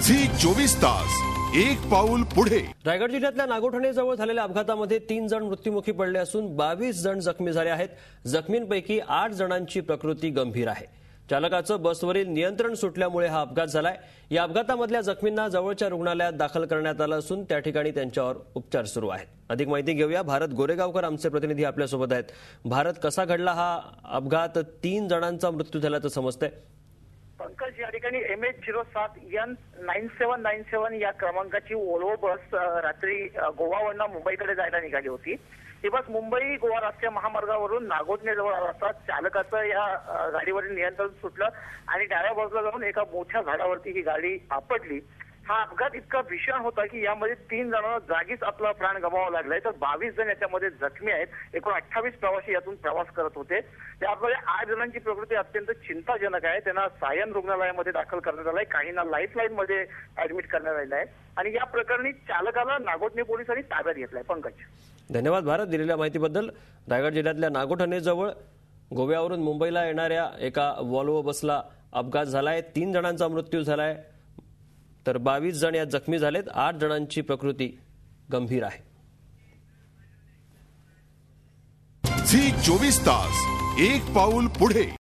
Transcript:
Zee 24 तास एक पाऊल पुढे। रायगड जिल्ह्यातल्या नागोठणे जवळ झालेल्या अपघातामध्ये 3 जण मृत्युमुखी पडले असून 22 जण जखमी झाले आहेत। जखमींपैकी 8 जणांची प्रकृती गंभीर आहे। चालकाचं बसवरील नियंत्रण सुटल्यामुळे हा अपघात झालाय। या अपघातामधल्या जखमींना जवळच्या रुग्णालयात दाखल करण्यात आलं असून त्या ठिकाणी त्यांच्यावर उपचार सुरू आहेत। अधिक माहिती घेऊया, भारत गोरेगावकर आमचे प्रतिनिधी आपल्यासोबत आहेत। भारत, कसा घडला हा अपघात? 3 जणांचा मृत्यू झाल्याचं समजतंय। पंकज, या ठिकाणी MH07N9797 या क्रमांकाची वोल्वो बस रात्री गोवावरून मुंबईकडे जायला निघाली होती। ही बस मुंबई गोवा राष्ट्रीय महामार्गावरून नागोठणे जवळ असताना चालकाचं या गाडीवरील नियंत्रण सुटलं आणि डाव्या बाजूला जाऊन एका मोठ्या झाडावरती ही गाडी आपटली। हा अपघात इतका भीषण होता की यामध्ये 3 जणांना जागीच आपला प्राण गमवावा लागलाय, तर 22 जण याच्यामध्ये जखमी आहेत। एकूण 28 प्रवासी यातून प्रवास करत होते। त्यामध्ये 8 जणांची प्रकृती अत्यंत चिंताजनक आहे। त्यांना सायन रुग्णालयामध्ये दाखल करण्यात आलंय, काहींना लाईफलाईन मध्ये ऍडमिट करण्यात आलं आहे आणि या प्रकरणी चालकाला नागोठणे पोलिसांनी ताब्यात घेतलाय। पंकज, धन्यवाद भारत दिलेल्या माहितीबद्दल। रायगड जिल्ह्यातल्या नागोठणे जवळ गोव्यावरून मुंबईला येणाऱ्या एका वॉल्वो बसला अपघात झालाय। 3 जणांचा मृत्यू झालाय, तर 22 जण यात जखमी झालेत। 8 जणांची प्रकृती गंभीर आहे। झी 24 तास एक पाऊल पुढे।